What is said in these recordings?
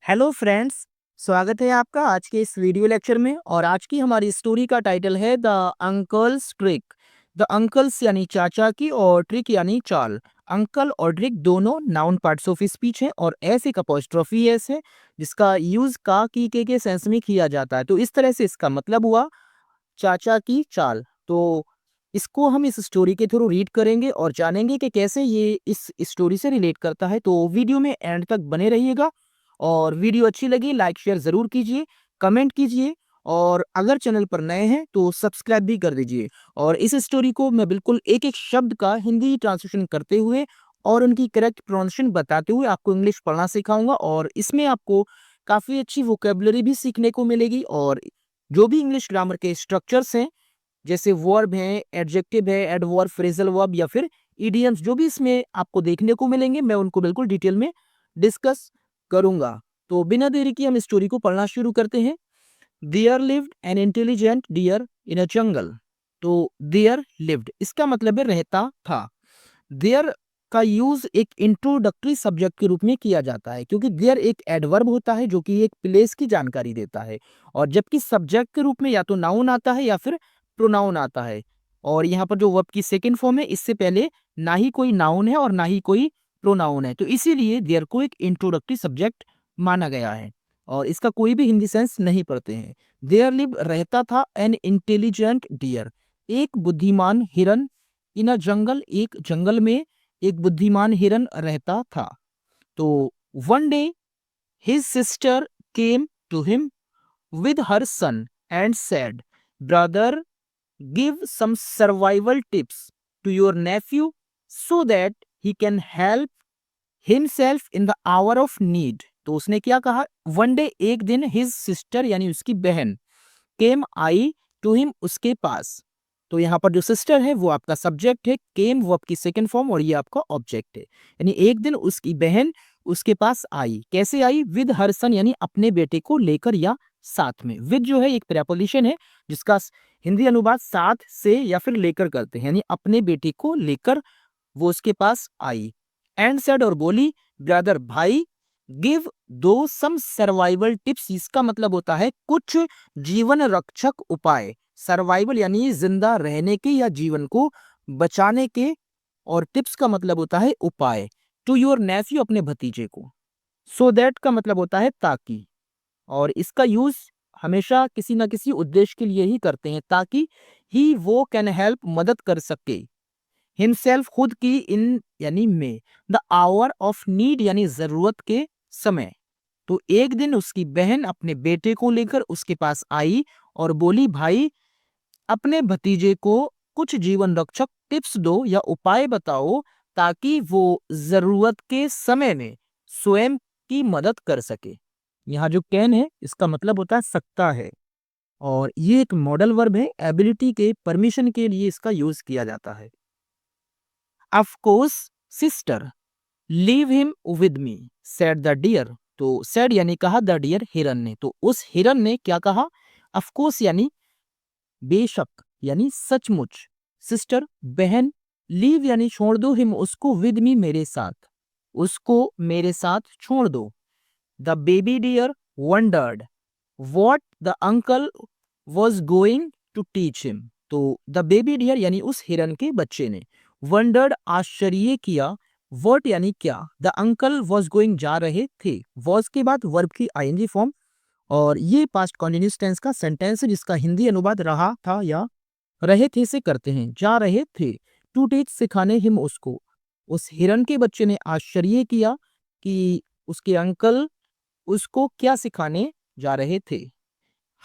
Hello friends, स्वागत है आपका आज के इस वीडियो लेक्चर में। और आज की हमारी स्टोरी का टाइटल है the uncles trick. The uncles यानी चाचा की और ट्रिक यानी चाल। अंकल और ट्रिक दोनों नाउन पार्ट्स ऑफ स्पीच हैं और एस एक अपॉस्ट्रोफी एस है जिसका यूज का की के सेंस में किया जाता है। तो इस तरह से इसका मतलब हुआ चाचा की चाल। तो इसको हम इस स्टोरी के थ्रू रीड करेंगे और जानेंगे कि कैसे ये इस स्टोरी से रिलेट करता है। तो वीडियो में एंड तक बने रहिएगा और वीडियो अच्छी लगी लाइक शेयर ज़रूर कीजिए, कमेंट कीजिए और अगर चैनल पर नए हैं तो सब्सक्राइब भी कर दीजिए। और इस स्टोरी को मैं बिल्कुल एक एक शब्द का हिंदी ट्रांसलेशन करते हुए और उनकी करेक्ट प्रोनाउंसिएशन बताते हुए आपको इंग्लिश पढ़ना सिखाऊंगा और इसमें आपको काफ़ी अच्छी वोकेबलरी भी सीखने को मिलेगी। और जो भी इंग्लिश ग्रामर के स्ट्रक्चर्स हैं जैसे वर्ब हैं, एडजेक्टिव है, एडवर्ब, फ्रेजल वर्ब या फिर इडियम्स, जो भी इसमें आपको देखने को मिलेंगे मैं उनको बिल्कुल डिटेल में डिस्कस करूंगा। तो बिना देरी की हम स्टोरी को पढ़ना शुरू करते हैं। There lived an intelligent deer in a jungle. तो देयर लिव्ड इसका मतलब है रहता था। देयर का यूज एक इंट्रोडक्टरी सब्जेक्ट के रूप में किया जाता है क्योंकि देयर एक एडवर्ब होता है जो कि एक प्लेस की जानकारी देता है, और जबकि सब्जेक्ट के रूप में या तो नाउन आता है या फिर प्रोनाउन आता है। और यहाँ पर जो वर्ब की सेकंड फॉर्म है इससे पहले ना ही कोई नाउन है और ना ही कोई प्रोनाउन है, तो इसीलिए देयर को एक इंट्रोडक्टरी सब्जेक्ट माना गया है और इसका कोई भी हिंदी सेंस नहीं पढ़ते हैं। देयर लिव रहता था एन इंटेलिजेंट डियर, एक बुद्धिमान हिरन, इन अ जंगल एक जंगल में एक बुद्धिमान हिरन रहता था। तो one day his sister came to him with her son and said, brother, give some survival tips to your nephew so that he can help himself in the hour of need। तो उसने क्या कहा, one day एक दिन, his sister यानी उसकी बहन, केम आई to him उसके पास। तो यहाँ पर जो सिस्टर है वो आपका सब्जेक्ट है, केम वो आपकी सेकंड फॉर्म और ये आपका ऑब्जेक्ट है। यानी एक दिन उसकी बहन उसके पास आई। कैसे आई? विद हर सन यानी अपने बेटे को लेकर या साथ में। विद जो है एक प्रेपोजिशन है जिसका हिंदी अनुवाद साथ से या फिर लेकर करते हैं, यानी अपने बेटे को लेकर वो उसके पास आई। एंड सेड और बोली, ब्रदर भाई, गिव दो सम सर्वाइवल टिप्स। इसका मतलब होता है कुछ जीवन रक्षक उपाय। सर्वाइवल यानी जिंदा रहने के या जीवन को बचाने के, और टिप्स का मतलब होता है उपाय। टू योर नेफ्यू अपने भतीजे को। सो दैट का मतलब होता है ताकि, और इसका यूज हमेशा किसी ना किसी उद्देश्य के लिए ही करते हैं, ताकि ही वो कैन हेल्प मदद कर सके, हिमसेल्फ खुद की, इन यानी में, द आवर ऑफ नीड यानी जरूरत के समय। तो एक दिन उसकी बहन अपने बेटे को लेकर उसके पास आई और बोली, भाई अपने भतीजे को कुछ जीवन रक्षक टिप्स दो या उपाय बताओ ताकि वो जरूरत के समय में स्वयं की मदद कर सके। यहाँ जो कैन है इसका मतलब होता है सकता है, और ये एक मॉडल वर्ब है, एबिलिटी के परमिशन के लिए इसका यूज किया जाता है। Of course sister, leave him with me, said the deer. तो सेड यानी कहा, द डियर हिरन ने। तो उस हिरन ने क्या कहा? ऑफ कोर्स यानी बेशक यानी सचमुच, सिस्टर बहन, लीव यानी छोड़ दो, हिम उसको, विद मी मेरे साथ, उसको मेरे साथ छोड़ दो। The baby deer wondered what the uncle was going to teach him. तो द बेबी डियर यानी उस हिरन के बच्चे ने, वंडर्ड आश्चर्य किया, वॉट यानी क्या, द अंकल वॉज गोइंग जा रहे थे, वॉज के बाद वर्ब की आईएनजी फॉर्म, और ये पास्ट कॉन्टिन्यूअस टेंस का सेंटेंस है जिसका हिंदी अनुवाद रहा था या रहे थे से करते हैं। जा रहे थे, टू टीच सिखाने, हिम उसको, उस हिरन के बच्चे ने आश्चर्य किया कि उसके अंकल उसको क्या सिखाने जा रहे थे।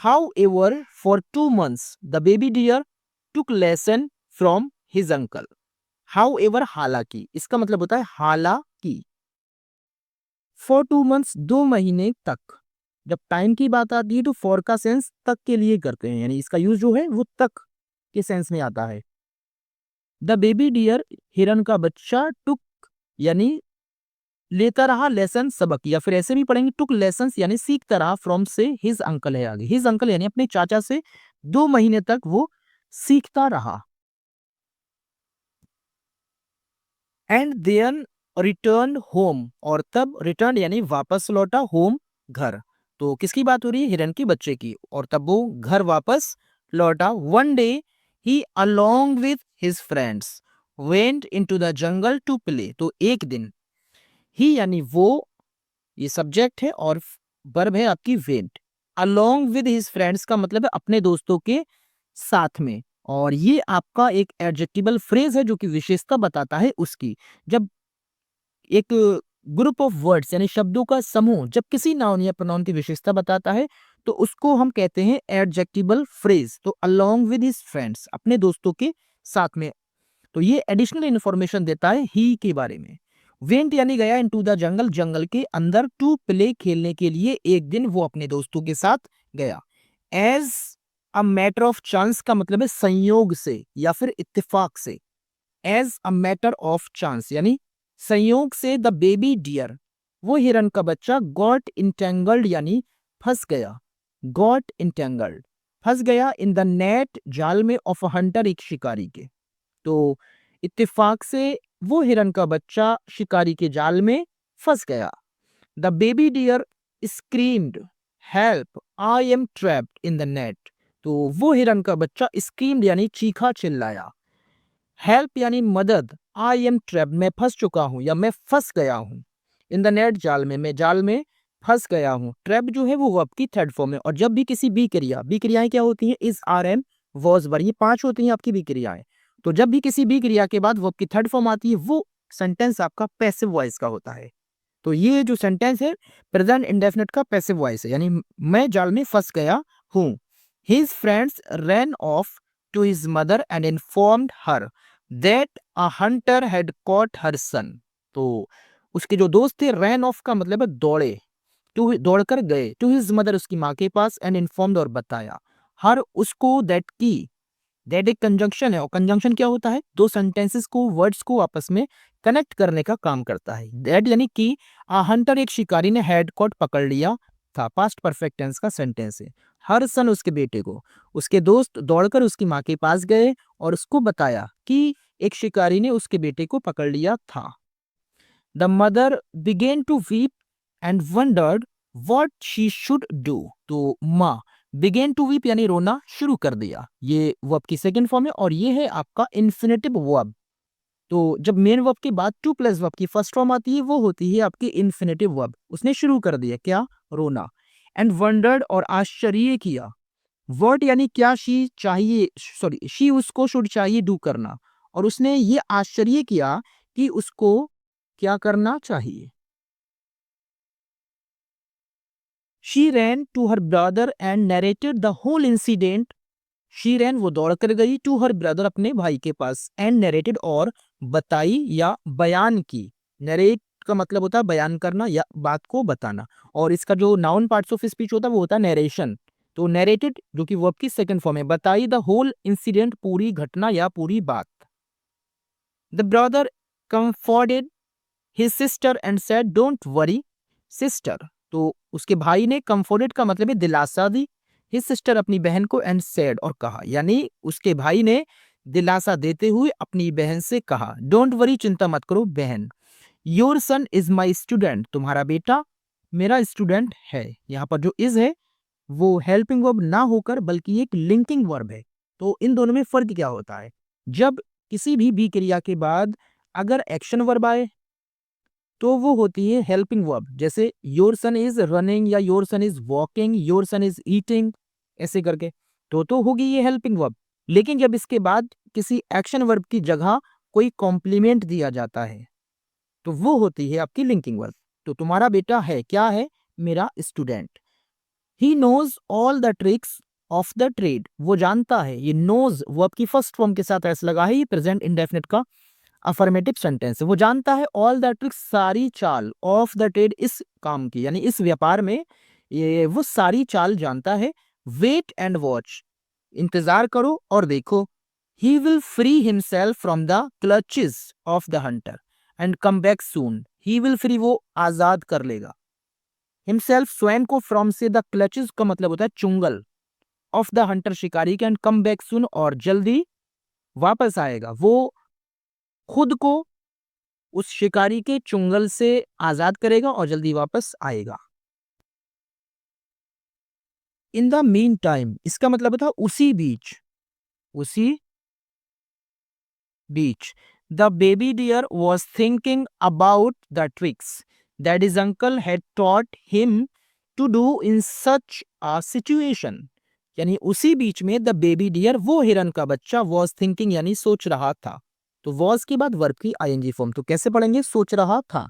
However, for 2 months, the baby deer took lesson from his uncle. However, हालांकि इसका मतलब होता है हालांकि। For 2 months 2 महीने तक, जब टाइम की बात आती है तो फॉर का सेंस तक के लिए करते हैं, यानी इसका यूज जो है वो तक के सेंस में आता है। द बेबी डियर हिरन का बच्चा, टुक यानी लेता रहा, लेसन सबक, या फिर ऐसे भी पढ़ेंगे टुक लेसन यानी सीखता रहा, फ्रॉम से हिज अंकल है आगे, हिज अंकल यानी अपने चाचा से 2 महीने तक वो सीखता रहा। एंड देन रिटर्न होम, और तब रिटर्न यानी वापस लौटा, होम घर। तो किसकी बात हो रही है? हिरन के बच्चे की। और तब वो घर वापस लौटा। One day he along with his friends went into the jungle to play. तो एक दिन ही यानी वो, ये सब्जेक्ट है और वर्ब है आपकी went. Along with his friends का मतलब है अपने दोस्तों के साथ में। और ये आपका एक एडजेक्टिवल फ्रेज है जो कि विशेषता बताता है उसकी। जब एक ग्रुप ऑफ वर्ड्स यानी शब्दों का समूह जब किसी नाउन या प्रोनाउन की विशेषता बताता है तो उसको हम कहते हैं एडजेक्टिवल फ्रेज। तो अलोंग विद हिज फ्रेंड्स, अपने दोस्तों के साथ में। तो ये एडिशनल इंफॉर्मेशन देता है ही के बारे में। वेंट यानी गया इनटू द जंगल, जंगल के अंदर, टू प्ले खेलने के लिए। एक दिन वो अपने दोस्तों के साथ गया। As a matter of chance का मतलब है संयोग से या फिर इत्तेफाक से। As a matter of chance यानी संयोग से द बेबी डियर, वो हिरन का बच्चा, गॉट इंटेंगल्ड यानी फंस गया। गॉट इंटेंगल्ड फंस गया इन द नेट, जाल में, ऑफ अ हंटर, एक शिकारी के। तो इत्तेफाक से वो हिरन का बच्चा शिकारी के जाल में फंस गया। The baby deer screamed help I am trapped in the net. तो वो हिरन का बच्चा स्क्रीम्ड यानी चीखा, चिल्लाया। हेल्प यानी मदद। आई एम ट्रैप्ड मैं फंस चुका हूं या मैं फंस गया हूं। इन द नेट जाल में, मैं जाल में फंस गया हूं। ट्रैप जो है वो वर्ब की थर्ड फॉर्म है। और जब भी किसी बी क्रिया, बी क्रियाएं क्या होती हैं? इज, आर, एम, वॉज, वर, ये 5 होती हैं आपकी बी क्रियाएं। तो जब भी किसी बी क्रिया के बाद वर्ब की थर्ड फॉर्म आती है वो सेंटेंस आपका पैसिव वॉइस का होता है। तो ये जो सेंटेंस है प्रेजेंट इंडेफिनिट का पैसिव वॉइस है, यानी मैं जाल में फंस गया हूं। His friends ran off to his mother and informed her that a hunter had caught her son. तो उसके जो दोस्त थे, रैन ऑफ का मतलब है दौड़े, टू दौड़कर गए, टू हिज मदर उसकी माँ के पास, एंड इन्फॉर्म्ड और बताया, हर उसको, दैट की। दैट एक कंजंक्शन है और कंजंक्शन क्या होता है? दो सेंटेंसेस को, वर्ड्स को आपस में कनेक्ट करने का काम करता है। दैट यानी कि हंटर एक शिकारी ने हैड कॉट पकड़ लिया था, पास्ट परफेक्ट टेंस का सेंटेंस है। हर सन उसके बेटे को, उसके दोस्त दौड़कर उसकी माँ के पास गए और उसको बताया कि एक शिकारी ने उसके बेटे को पकड़ लिया था। The mother began to weep and wondered what she should do. तो माँ बिगेन टू वीप यानी रोना शुरू कर दिया। ये वर्ब की सेकंड फॉर्म है और ये है आपका इन्फिनेटिव वर्ब। तो जब मेन वर्ब के बाद टू प्लस वर्ब की फर्स्ट फॉर्म आती है वो होती है आपकी इन्फिनेटिव वर्ब। उसने शुरू कर दिया क्या? रोना। एंड वंडर्ड और आश्चर्य किया। वर्ड यानी क्या, शी चाहिए, सॉरी शी उसको, शुड चाहिए, डू करना। और उसने ये आश्चर्य किया कि उसको क्या करना चाहिए। She ran to her brother and narrated the whole incident. She ran वो दौड़ कर गई, टू हर ब्रदर अपने भाई के पास, एंड नरेटेड और बताई या बयान की। नरेट का मतलब होता है बयान करना या बात को बताना। और इसका जो नाउन पार्ट्स ऑफ स्पीच होता है वो होता है नरेशन। तो नरेटेड जो कि वर्ब की सेकंड फॉर्म है, बताई द होल इंसिडेंट, पूरी घटना या पूरी बात। The brother comforted his sister and said don't worry sister। तो उसके भाई ने comforted का मतलब है दिलासा दी, his sister अपनी बहन को, and said और कहा, यानी उसके भाई ने दिलासा देते हुए अपनी बहन से कहा डोंट वरी, चिंता मत करो बहन। Your son is my student, तुम्हारा बेटा मेरा स्टूडेंट है। यहाँ पर जो इज है वो हेल्पिंग वर्ब ना होकर बल्कि एक लिंकिंग वर्ब है। तो इन दोनों में फर्क क्या होता है? जब किसी भी बी क्रिया के बाद अगर एक्शन वर्ब आए तो वो होती है हेल्पिंग वर्ब। जैसे योर सन इज रनिंग या your son is walking, your son is eating, ऐसे करके तो होगी ये हेल्पिंग वर्ब। लेकिन जब इसके बाद किसी एक्शन वर्ब की जगह कोई कॉम्प्लीमेंट दिया जाता है तो वो होती है आपकी लिंकिंग वर्ब। तो तुम्हारा बेटा है क्या है? मेरा student. He knows all the tricks of the trade, वो जानता है। ये नोज वर्ब की फर्स्ट फॉर्म के साथ एस लगा है, ये प्रेजेंट इंडेफिनिट का अफर्मेटिव सेंटेंस है। वो जानता है ऑल द ट्रिक्स, सारी चाल, ऑफ द ट्रेड, इस काम की यानी इस व्यापार में ये वो सारी चाल जानता है। वेट एंड वॉच, इंतजार करो और देखो। He will free himself from the clutches of the Hunter and come back soon. He will free वो आजाद कर लेगा, हिमसेल्फ स्वयं को, फ्रॉम से, द क्लचेस का मतलब होता है चुंगल, ऑफ द हंटर शिकारी के, एंड कम बैक सून और जल्दी वापस आएगा। वो खुद को उस शिकारी के चुंगल से आजाद करेगा और जल्दी वापस आएगा। इन द मीन टाइम, इसका मतलब था उसी बीच, उसी बीच the baby deer was thinking about the tricks that his uncle had taught him to do in such a situation. यानी उसी बीच में द बेबी डियर, वो हिरन का बच्चा, वॉज थिंकिंग यानी सोच रहा था। तो वॉज के बाद वर्ब की आईएनजी फॉर्म, तो कैसे पढ़ेंगे? सोच रहा था।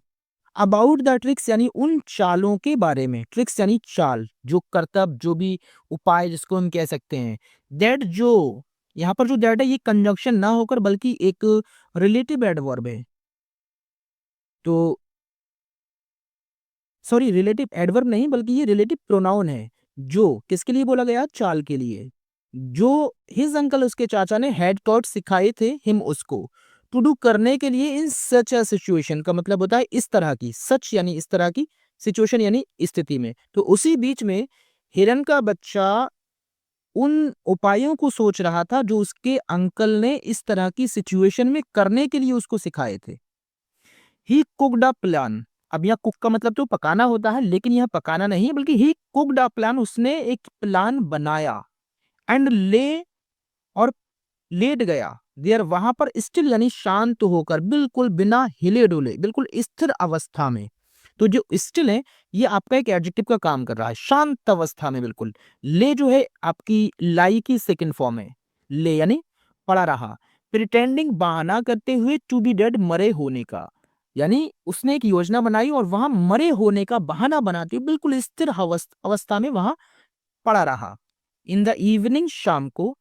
अबाउट द ट्रिक्स यानी उन चालों के बारे में, ट्रिक्स यानी चाल, जो करतब, जो भी उपाय जिसको हम कह सकते हैं। दैट, जो यहाँ पर जो दैट है ये कंजंक्शन ना होकर बल्कि एक रिलेटिव एडवर्ब है। तो सॉरी, रिलेटिव एडवर्ब नहीं बल्कि ये रिलेटिव प्रोनाउन है। जो किसके लिए बोला गया? चाल के लिए। जो हिज अंकल, उसके चाचा ने हैड टॉट सिखाए थे हिम उसको, टू डू करने के लिए इन सच अ सिचुएशन का मतलब होता है इस तरह की, सच यानी इस तरह की, सिचुएशन यानी स्थिति में। तो उसी बीच में हिरन का बच्चा उन उपायों को सोच रहा था जो उसके अंकल ने इस तरह की सिचुएशन में करने के लिए उसको सिखाए थे। ही कुक्ड अ प्लान। अब यहाँ कुक का मतलब तो पकाना होता है, लेकिन यह पकाना नहीं है बल्कि ही कुक्ड अ प्लान, उसने एक प्लान बनाया। एंड ले, और लेट गया देयर, वहां पर स्टिल यानी शांत होकर, बिल्कुल बिना हिले डुले, बिल्कुल स्थिर अवस्था में। तो जो स्टिल है ये आपका एक एडजेक्टिव का काम कर रहा है, शांत अवस्था में बिल्कुल। ले जो है आपकी लाई की सेकंड फॉर्म है, ले यानी पड़ा रहा। प्रिटेंडिंग, बहाना करते हुए, टू बी डेड, मरे होने का। यानी उसने एक योजना बनाई और वहां मरे होने का बहाना बनाते हुए बिल्कुल स्थिर अवस्था में वहां पड़ा रहा। इन द इवनिंग, शाम को,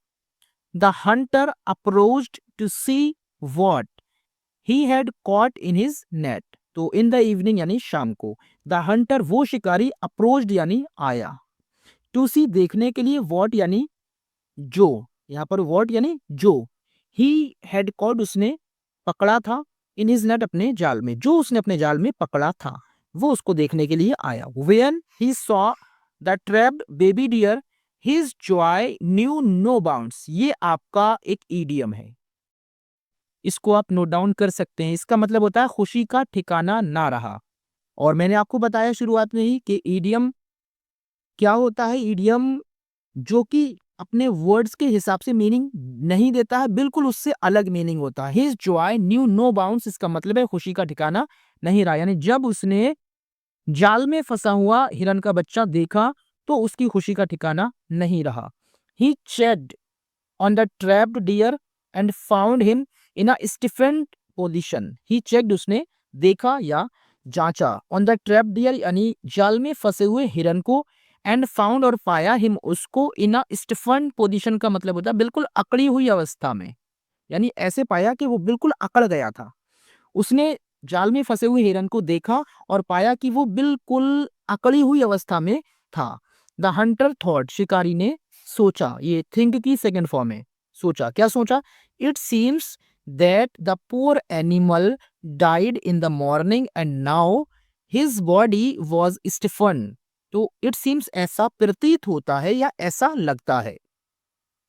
the hunter approached to see what he had caught in his net. तो इन द इवनिंग यानी शाम को, द हंटर वो शिकारी, अप्रोच्ड यानी आया, टू सी देखने के लिए, व्हाट यानी जो, यहाँ पर व्हाट यानी जो, ही हैड कॉट उसने पकड़ा था, इन हिज नेट अपने जाल में, जो उसने अपने जाल में पकड़ा था वो उसको देखने के लिए आया। When he saw the trapped baby deer his joy knew no bounds. ये आपका एक ईडियम है, इसको आप नोट डाउन कर सकते हैं। इसका मतलब होता है खुशी का ठिकाना ना रहा। और मैंने आपको बताया शुरुआत में ही कि ईडियम क्या होता है। ईडियम जो कि अपने वर्ड्स के हिसाब से मीनिंग नहीं देता है, बिल्कुल उससे अलग मीनिंग होता है। His joy knew no bounds, इसका मतलब है खुशी का ठिकाना नहीं रहा। यानी जब उसने जाल में फंसा हुआ हिरन का बच्चा देखा तो उसकी खुशी का ठिकाना नहीं रहा। ही checked on the trapped deer and found him in a stiffened position. He checked, उसने देखा या जांचा, on the trapped deer यानी जाल में फंसे हुए हिरन को, and found और पाया him उसको, in a stiffened position का मतलब होता है बिल्कुल अकड़ी हुई अवस्था में। यानी ऐसे पाया कि वो बिल्कुल अकड़ गया था। उसने जाल में फंसे हुए हिरन को देखा और पाया कि वो बिल्कुल अकड़ी हुई अवस्था में था। द हंटर थॉट, शिकारी ने सोचा, ये थिंक की सेकेंड फॉर्म है। सोचा, क्या सोचा? It seems that the poor animal died in the morning and now his body was Stephen. तो इट सीम्स ऐसा प्रतीत होता है या ऐसा लगता है।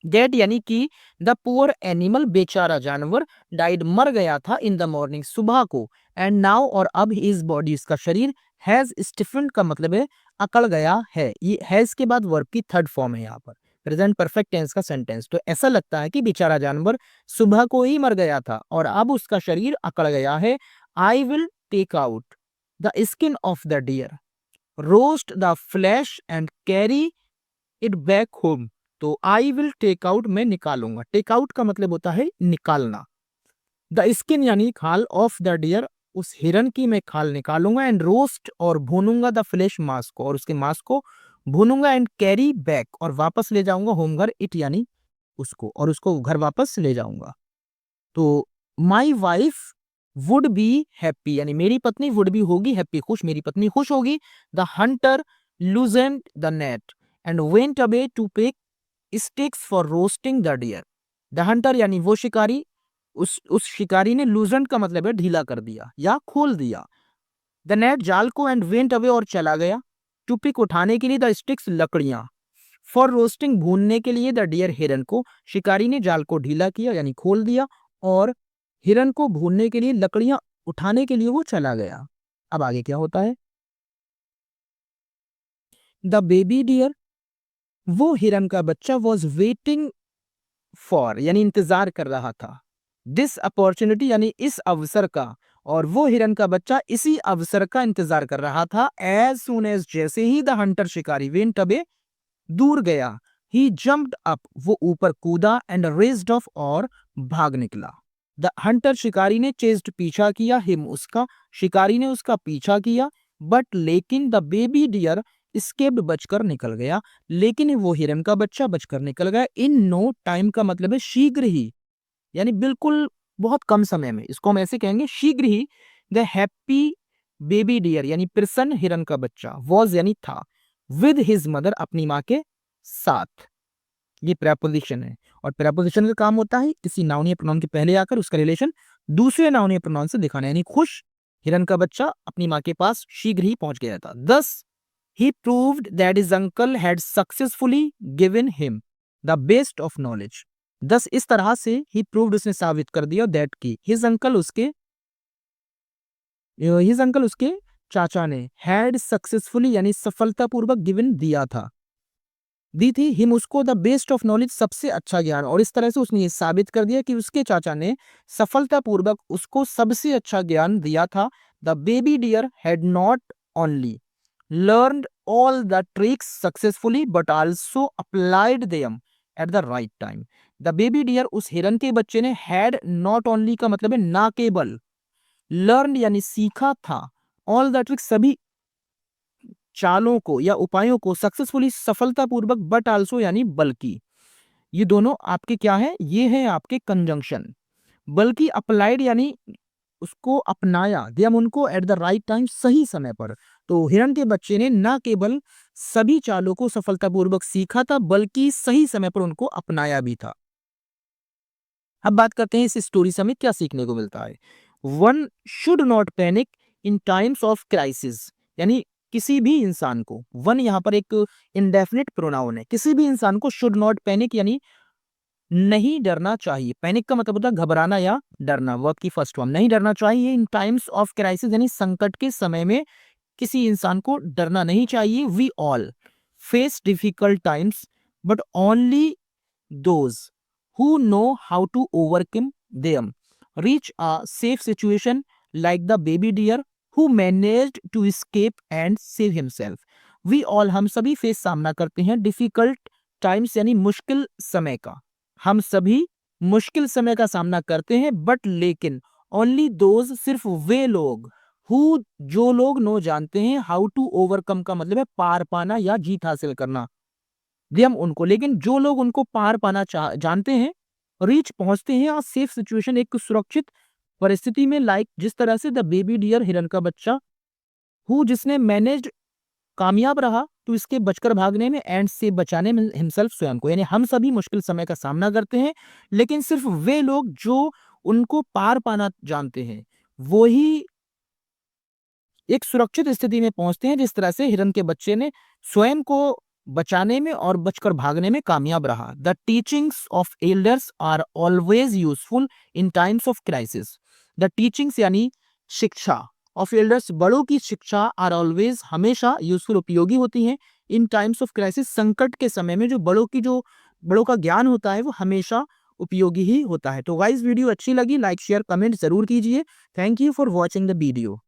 डेड यानी कि द पुअर एनिमल, बेचारा जानवर, डाइड मर गया था, इन द मॉर्निंग सुबह को, एंड नाउ और अब, हिज बॉडी इसका शरीर, हैज स्टिफन्ड का मतलब है अकड़ गया है। ये हैज के बाद वर्ब की थर्ड फॉर्म है यहाँ पर, प्रेजेंट परफेक्ट टेंस का सेंटेंस। तो ऐसा लगता है कि बेचारा जानवर सुबह को ही मर गया था और अब उसका शरीर अकड़ गया है। I will take out the skin of the deer, roast the flesh and carry it back home. तो आई विल टेक आउट, मैं निकालूंगा। टेक आउट का मतलब होता है निकालना। द स्किन यानी खाल, ऑफ द डियर, उस हिरन की मैं खाल निकालूंगा, एंड रोस्ट और भूनूंगा, द फ्लेश मांस को, और उसके मांस को भूनूंगा, एंड कैरी बैक और वापस ले जाऊंगा, होम घर, इट यानी उसको, और उसको घर वापस ले जाऊंगा। तो my wife would be happy, यानी मेरी पत्नी वुड बी होगी हैप्पी, खुश, मेरी पत्नी खुश होगी। The hunter loosened the net and went away to pick sticks for roasting the deer. The hunter यानी वो शिकारी, उस शिकारी ने, लूजेंड का मतलब है ढीला कर दिया या खोल दिया, द नेट जाल को, एंड वेंट अवे और चला गया, टू पिक उठाने के लिए, द स्टिक्स लकड़ियां, फॉर रोस्टिंग भूनने के लिए, द डियर हिरन को। शिकारी ने जाल को ढीला किया यानी खोल दिया और हिरन को भूनने के लिए, लकड़ियां उठाने के लिए वो चला गया। अब आगे क्या होता है? द बेबी डियर वो हिरन का बच्चा वॉज वेटिंग फॉर यानी इंतजार कर रहा था, दिस अपॉर्चुनिटी यानी इस अवसर का, और वो हिरन का बच्चा इसी अवसर का इंतजार कर रहा था। एज सुन एज जैसे ही द हंटर शिकारी वेंट अवे दूर गया, ही जम्प्ड अप वो ऊपर कूदा, एंड रेस्ड ऑफ और भाग निकला। द हंटर शिकारी ने चेस्ड पीछा किया, हिम उसका, शिकारी ने उसका पीछा किया, बट लेकिन द बेबी डियर स्केप्ड बचकर निकल गया, लेकिन वो हिरन का बच्चा बचकर निकल गया। इन नो टाइम का मतलब है शीघ्र ही, यानी बिल्कुल बहुत कम समय में, इसको हम ऐसे कहेंगे शीघ्र ही। द हैप्पी बेबी डियर यानी प्रसन्न हिरन का बच्चा, वॉज यानी था, विद हिज मदर अपनी माँ के साथ। ये प्रेपोजिशन है, और प्रेपोजिशन का काम होता है किसी नाउनीय प्रोनाउन के पहले आकर उसका रिलेशन दूसरे नाउनीय प्रोनाउन से दिखाना, यानी खुश हिरन का बच्चा अपनी माँ के पास शीघ्र ही पहुंच गया था। दस he proved that his uncle had successfully given him the best of knowledge. दस इस तरह से ही प्रूव्ड उसने साबित कर दिया दैट की हिज अंकल उसके चाचा ने हैड सक्सेसफुली यानी सफलतापूर्वक गिवन दिया था, दी थी हिम उसको द बेस्ट ऑफ नॉलेज सबसे अच्छा ज्ञान, और इस तरह से उसने ये साबित कर दिया कि उसके चाचा ने सफलतापूर्वक उसको सबसे अच्छा ज्ञान दिया था। The baby deer had not only learned all the tricks successfully but also applied them at the right time. The baby deer उस हिरन के बच्चे ने हैड नॉट ओनली का मतलब है ना केवल, लर्न यानी सीखा था, ऑल द ट्रिक्स सभी चालों को या उपायों को, सक्सेसफुली सफलतापूर्वक, बट आल्सो यानी बल्कि, ये दोनों आपके क्या है, ये है आपके कंजंक्शन। बल्कि अप्लाइड यानी उसको अपनाया, दिया उनको एट द राइट टाइम सही समय पर। तो हिरन के बच्चे ने न केवल सभी चालों को सफलतापूर्वक सीखा था बल्कि सही समय पर उनको अपनाया भी था। अब बात करते हैं इस स्टोरी से हमें क्या सीखने को मिलता है। One should not panic in times of crisis, यानी किसी भी इंसान को, वन यहाँ पर एक इंडेफिनिट प्रोनाउन है, किसी भी इंसान को शुड नॉट पैनिक यानी नहीं डरना चाहिए। पैनिक का मतलब होता है घबराना या डरना, वर्ब की फर्स्ट फॉर्म, नहीं डरना चाहिए। इन टाइम्स ऑफ क्राइसिस यानी संकट के समय में किसी इंसान को डरना नहीं चाहिए। We all face difficult times but only those who know how to overcome them reach a safe situation like the baby deer who managed to escape and save himself. We all हम सभी face सामना करते हैं difficult times यानी मुश्किल समय का, हम सभी मुश्किल समय का सामना करते हैं, बट लेकिन ओनली दोज सिर्फ वे लोग, हु जो लोग नो जानते हैं, हाउ टू ओवरकम का मतलब है पार पाना या जीत हासिल करना, हम उनको, लेकिन जो लोग उनको पार पाना जानते हैं, रीच पहुंचते हैं और सेफ सिचुएशन एक सुरक्षित परिस्थिति में, लाइक जिस तरह से द बेबी डियर हिरन का बच्चा, हु जिसने मैनेज्ड कामयाब रहा तो इसके बचकर भागने में, एंड से बचाने में हिमसेल्फ स्वयं को, यानी हम सभी मुश्किल समय का सामना करते हैं लेकिन सिर्फ वे लोग जो उनको पार पाना जानते हैं वो ही एक सुरक्षित स्थिति में पहुंचते हैं, जिस तरह से हिरन के बच्चे ने स्वयं को बचाने में और बचकर भागने में कामयाब रहा। The teachings of elders are always useful in times of crisis. The teachings यानी शिक्षा, ऑफ एल्डर्स बड़ों की शिक्षा, आर ऑलवेज हमेशा यूजफुल उपयोगी होती हैं, इन टाइम्स ऑफ क्राइसिस संकट के समय में जो बड़ों का ज्ञान होता है वो हमेशा उपयोगी ही होता है। तो गाइस वीडियो अच्छी लगी, लाइक शेयर कमेंट जरूर कीजिए। Thank you for watching the video.